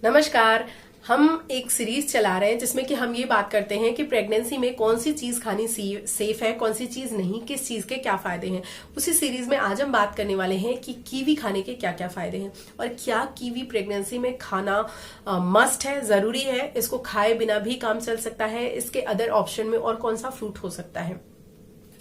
नमस्कार। हम एक सीरीज चला रहे हैं जिसमें कि हम ये बात करते हैं कि प्रेगनेंसी में कौन सी चीज खानी सेफ है, कौन सी चीज नहीं, किस चीज के क्या फायदे हैं। उसी सीरीज में आज हम बात करने वाले हैं कि कीवी खाने के क्या क्या फायदे हैं और क्या कीवी प्रेगनेंसी में खाना मस्ट है, जरूरी है, इसको खाए बिना भी काम चल सकता है, इसके अदर ऑप्शन में और कौन सा फ्रूट हो सकता है।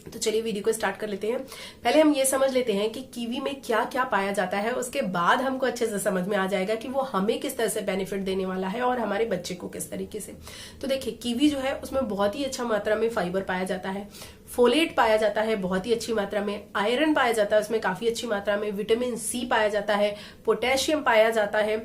तो चलिए वीडियो को स्टार्ट कर लेते हैं। पहले हम ये समझ लेते हैं कि कीवी में क्या क्या पाया जाता है, उसके बाद हमको अच्छे से समझ में आ जाएगा कि वो हमें किस तरह से बेनिफिट देने वाला है और हमारे बच्चे को किस तरीके से। तो देखिए, कीवी जो है उसमें बहुत ही अच्छा मात्रा में फाइबर पाया जाता है, फोलेट पाया जाता है बहुत ही अच्छी मात्रा में, आयरन पाया जाता है उसमें काफी अच्छी मात्रा में, विटामिन सी पाया जाता है, पोटेशियम पाया जाता है,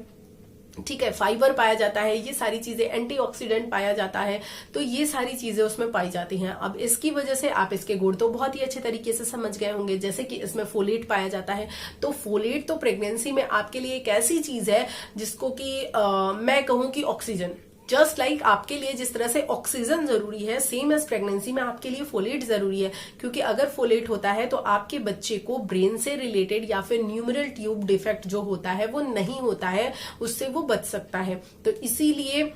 ठीक है, फाइबर पाया जाता है, ये सारी चीजें, एंटीऑक्सीडेंट पाया जाता है। तो ये सारी चीजें उसमें पाई जाती हैं। अब इसकी वजह से आप इसके गुण तो बहुत ही अच्छे तरीके से समझ गए होंगे। जैसे कि इसमें फोलेट पाया जाता है, तो फोलेट तो प्रेगनेंसी में आपके लिए एक ऐसी चीज है जिसको कि मैं कहूं कि ऑक्सीजन, जस्ट लाइक आपके लिए जिस तरह से ऑक्सीजन जरूरी है, सेम एज प्रेगनेंसी में आपके लिए फोलेट जरूरी है। क्योंकि अगर फोलेट होता है तो आपके बच्चे को ब्रेन से रिलेटेड या फिर न्यूमरल ट्यूब डिफेक्ट जो होता है वो नहीं होता है, उससे वो बच सकता है। तो इसीलिए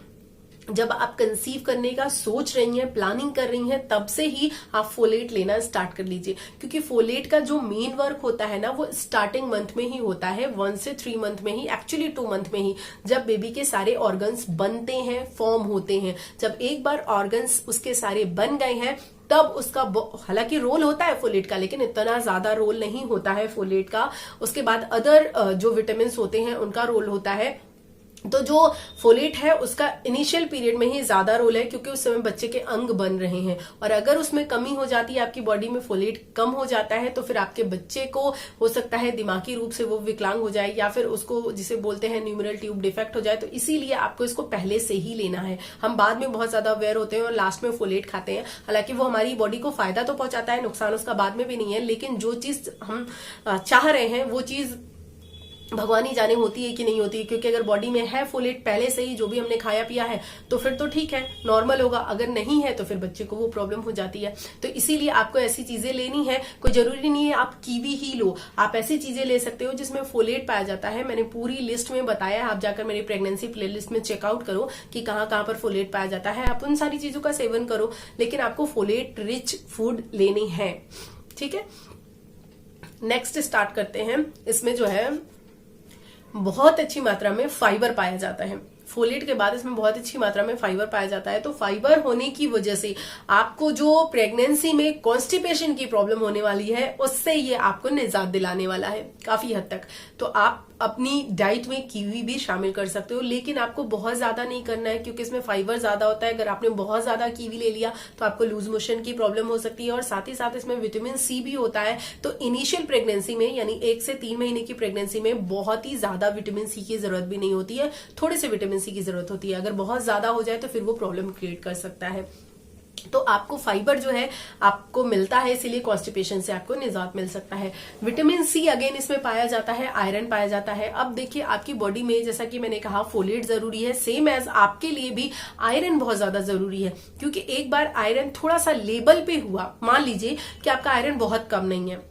जब आप कंसीव करने का सोच रही हैं, प्लानिंग कर रही हैं, तब से ही आप फोलेट लेना स्टार्ट कर लीजिए। क्योंकि फोलेट का जो मेन वर्क होता है ना, वो स्टार्टिंग मंथ में ही होता है, 1 से 3 मंथ में ही, एक्चुअली 2 मंथ में ही, जब बेबी के सारे ऑर्गन्स बनते हैं, फॉर्म होते हैं। जब एक बार ऑर्गन्स उसके सारे बन गए हैं तब उसका हालांकि रोल होता है फोलेट का, लेकिन इतना ज्यादा रोल नहीं होता है फोलेट का। उसके बाद अदर जो विटामिन होते हैं उनका रोल होता है। तो जो फोलेट है उसका इनिशियल पीरियड में ही ज्यादा रोल है, क्योंकि उस समय बच्चे के अंग बन रहे हैं। और अगर उसमें कमी हो जाती है, आपकी बॉडी में फोलेट कम हो जाता है, तो फिर आपके बच्चे को हो सकता है दिमागी रूप से वो विकलांग हो जाए, या फिर उसको जिसे बोलते हैं न्यूमरल ट्यूब डिफेक्ट हो जाए। तो इसीलिए आपको इसको पहले से ही लेना है। हम बाद में बहुत ज्यादा अवेयर होते हैं और लास्ट में फोलेट खाते हैं। हालांकि वो हमारी बॉडी को फायदा तो पहुंचाता है, नुकसान उसका बाद में भी नहीं है, लेकिन जो चीज हम चाह रहे हैं वो चीज भगवान ही जाने होती है कि नहीं होती है। क्योंकि अगर बॉडी में है फोलेट पहले से ही, जो भी हमने खाया पिया है, तो फिर तो ठीक है, नॉर्मल होगा। अगर नहीं है तो फिर बच्चे को वो प्रॉब्लम हो जाती है। तो इसीलिए आपको ऐसी चीजें लेनी है। कोई जरूरी नहीं है आप कीवी ही लो, आप ऐसी चीजें ले सकते हो जिसमें फोलेट पाया जाता है। मैंने पूरी लिस्ट में बताया है, आप जाकर मेरी प्रेगनेंसी प्लेलिस्ट में चेकआउट करो कि कहाँ कहाँ पर फोलेट पाया जाता है। आप उन सारी चीजों का सेवन करो, लेकिन आपको फोलेट रिच फूड लेनी है, ठीक है। नेक्स्ट स्टार्ट करते हैं। इसमें जो है बहुत अच्छी मात्रा में फाइबर पाया जाता है। फोलेट के बाद इसमें बहुत अच्छी मात्रा में फाइबर पाया जाता है। तो फाइबर होने की वजह से आपको जो प्रेगनेंसी में कॉन्स्टिपेशन की प्रॉब्लम होने वाली है, उससे ये आपको निजात दिलाने वाला है काफी हद तक। तो आप अपनी डाइट में कीवी भी शामिल कर सकते हो, लेकिन आपको बहुत ज्यादा नहीं करना है, क्योंकि इसमें फाइबर ज्यादा होता है। अगर आपने बहुत ज्यादा कीवी ले लिया तो आपको लूज मोशन की प्रॉब्लम हो सकती है। और साथ ही साथ इसमें विटामिन सी भी होता है। तो इनिशियल प्रेगनेंसी में, यानी 1 से 3 महीने की प्रेगनेंसी में, बहुत ही ज्यादा विटामिन सी की जरूरत भी नहीं होती है, थोड़े से विटामिन सी की जरूरत होती है। अगर बहुत ज्यादा हो जाए तो फिर वो प्रॉब्लम क्रिएट कर सकता है। तो आपको फाइबर जो है आपको मिलता है, इसीलिए कॉन्स्टिपेशन से आपको निजात मिल सकता है। विटामिन सी अगेन इसमें पाया जाता है, आयरन पाया जाता है। अब देखिए, आपकी बॉडी में जैसा कि मैंने कहा फोलेट जरूरी है, सेम एज आपके लिए भी आयरन बहुत ज्यादा जरूरी है। क्योंकि एक बार आयरन थोड़ा सा लेवल पे हुआ, मान लीजिए कि आपका आयरन बहुत कम नहीं है,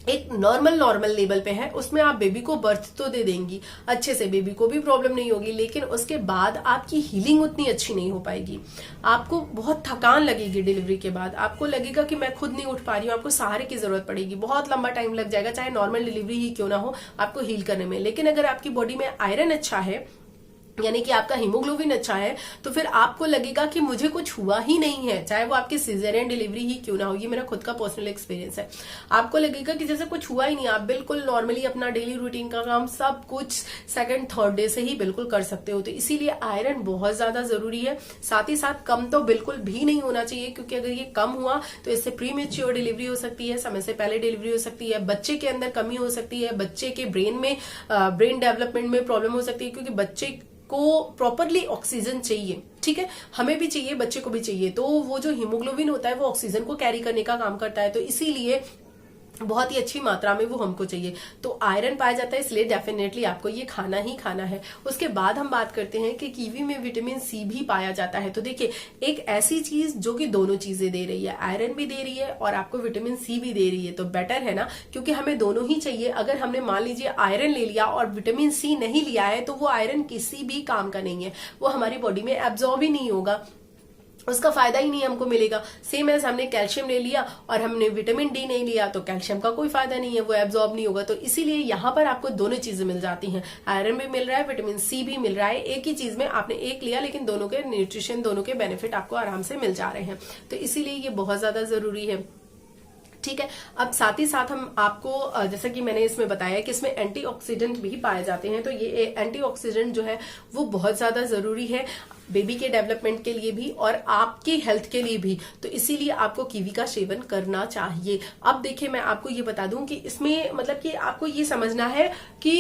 एक नॉर्मल लेवल पे है, उसमें आप बेबी को बर्थ तो दे देंगी अच्छे से, बेबी को भी प्रॉब्लम नहीं होगी, लेकिन उसके बाद आपकी हीलिंग उतनी अच्छी नहीं हो पाएगी। आपको बहुत थकान लगेगी डिलीवरी के बाद, आपको लगेगा कि मैं खुद नहीं उठ पा रही हूँ, आपको सहारे की जरूरत पड़ेगी, बहुत लंबा टाइम लग जाएगा, चाहे नॉर्मल डिलीवरी ही क्यों ना हो, आपको हील करने में। लेकिन अगर आपकी बॉडी में आयरन अच्छा है, यानी कि आपका हीमोग्लोबिन अच्छा है, तो फिर आपको लगेगा कि मुझे कुछ हुआ ही नहीं है, चाहे वो आपकी सिजेरियन डिलीवरी ही क्यों ना हो। ये मेरा खुद का पर्सनल एक्सपीरियंस है। आपको लगेगा कि जैसे कुछ हुआ ही नहीं, आप बिल्कुल नॉर्मली अपना डेली रूटीन का काम सब कुछ सेकंड थर्ड डे से ही बिल्कुल कर सकते हो। तो इसीलिए आयरन बहुत ज्यादा जरूरी है। साथ ही साथ कम तो बिल्कुल भी नहीं होना चाहिए, क्योंकि अगर ये कम हुआ तो इससे प्रीमेच्योर डिलीवरी हो सकती है, समय से पहले डिलीवरी हो सकती है, बच्चे के अंदर कमी हो सकती है, बच्चे के ब्रेन डेवलपमेंट में प्रॉब्लम हो सकती है। क्योंकि बच्चे को प्रॉपरली ऑक्सीजन चाहिए, ठीक है, हमें भी चाहिए, बच्चे को भी चाहिए। तो वो जो हीमोग्लोबिन होता है वो ऑक्सीजन को कैरी करने का काम करता है। तो इसीलिए बहुत ही अच्छी मात्रा में वो हमको चाहिए। तो आयरन पाया जाता है, इसलिए डेफिनेटली आपको ये खाना ही खाना है। उसके बाद हम बात करते हैं कि कीवी में विटामिन सी भी पाया जाता है। तो देखिए, एक ऐसी चीज जो कि दोनों चीजें दे रही है, आयरन भी दे रही है और आपको विटामिन सी भी दे रही है, तो बेटर है ना, क्योंकि हमें दोनों ही चाहिए। अगर हमने मान लीजिए आयरन ले लिया और विटामिन सी नहीं लिया है, तो वो आयरन किसी भी काम का नहीं है, वो हमारी बॉडी में एब्जॉर्ब ही नहीं होगा, उसका फायदा ही नहीं हमको मिलेगा। सेम एज हमने कैल्शियम ले लिया और हमने विटामिन डी नहीं लिया, तो कैल्शियम का कोई फायदा नहीं है, वो एब्जॉर्ब नहीं होगा। तो इसीलिए यहाँ पर आपको दोनों चीजें मिल जाती हैं, आयरन भी मिल रहा है, विटामिन सी भी मिल रहा है। एक ही चीज में आपने एक लिया, लेकिन दोनों के न्यूट्रिशन, दोनों के बेनिफिट आपको आराम से मिल जा रहे हैं। तो इसीलिए ये बहुत ज्यादा जरूरी है। ठीक है, अब साथ ही साथ हम आपको जैसा कि मैंने इसमें बताया कि इसमें एंटीऑक्सीडेंट भी पाए जाते हैं। तो ये एंटीऑक्सीडेंट जो है वो बहुत ज्यादा जरूरी है बेबी के डेवलपमेंट के लिए भी और आपके हेल्थ के लिए भी। तो इसीलिए आपको कीवी का सेवन करना चाहिए। अब देखिए, मैं आपको ये बता दूं कि इसमें मतलब कि आपको ये समझना है कि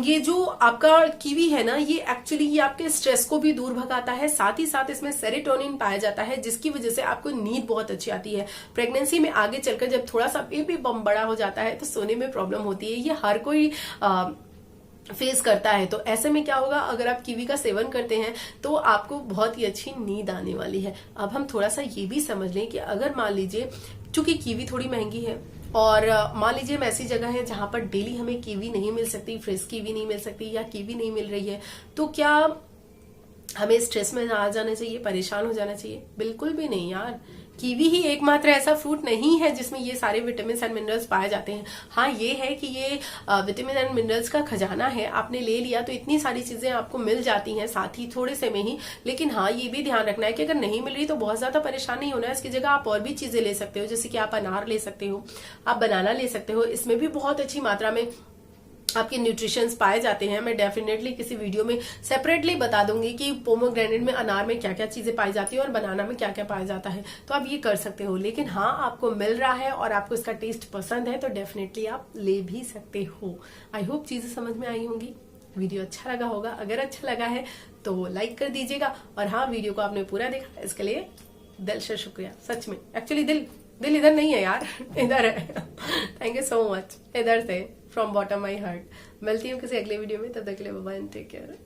ये जो आपका कीवी है ना, ये एक्चुअली ये आपके स्ट्रेस को भी दूर भगाता है। साथ ही साथ इसमें सेरोटोनिन पाया जाता है, जिसकी वजह से आपको नींद बहुत अच्छी आती है। प्रेगनेंसी में आगे चलकर जब थोड़ा सा बेबी बम बड़ा हो जाता है तो सोने में प्रॉब्लम होती है, ये हर कोई फेस करता है। तो ऐसे में क्या होगा, अगर आप कीवी का सेवन करते हैं तो आपको बहुत ही अच्छी नींद आने वाली है। अब हम थोड़ा सा ये भी समझ लें कि अगर मान लीजिए, चूंकि कीवी थोड़ी महंगी है और मान लीजिए हम ऐसी जगह है जहां पर डेली हमें कीवी नहीं मिल सकती, फ्रेश कीवी नहीं मिल सकती या कीवी नहीं मिल रही है, तो क्या हमें स्ट्रेस में आ जाना चाहिए, परेशान हो जाना चाहिए? बिल्कुल भी नहीं यार। कीवी ही एकमात्र ऐसा फ्रूट नहीं है जिसमें ये सारे विटामिन एंड मिनरल्स पाए जाते हैं। हाँ, ये है कि ये विटामिन एंड मिनरल्स का खजाना है, आपने ले लिया तो इतनी सारी चीजें आपको मिल जाती हैं साथ ही थोड़े से में ही। लेकिन हाँ, ये भी ध्यान रखना है कि अगर नहीं मिल रही तो बहुत ज्यादा परेशान नहीं होना है। इसकी जगह आप और भी चीजें ले सकते हो, जैसे कि आप अनार ले सकते हो, आप बनाना ले सकते हो, इसमें भी बहुत अच्छी मात्रा में आपके न्यूट्रिशंस पाए जाते हैं। मैं डेफिनेटली किसी वीडियो में सेपरेटली बता दूंगी कि पोमोग्रेनेट में, अनार में क्या क्या चीजें पाई जाती है और बनाना में क्या क्या पाया जाता है, तो आप ये कर सकते हो। लेकिन हाँ, आपको मिल रहा है और आपको इसका टेस्ट पसंद है तो डेफिनेटली आप ले भी सकते हो। आई होप चीजें समझ में आई होंगी, वीडियो अच्छा लगा होगा। अगर अच्छा लगा है तो लाइक कर दीजिएगा और हाँ, वीडियो को आपने पूरा देखा इसके लिए दिल से शुक्रिया। सच में, एक्चुअली दिल इधर नहीं है यार, इधर है। थैंक यू सो मच, इधर से फ्रॉम बॉटम माई हार्ट। मिलती हूँ किसी अगले वीडियो में, तब तक के लिए bye bye and take care.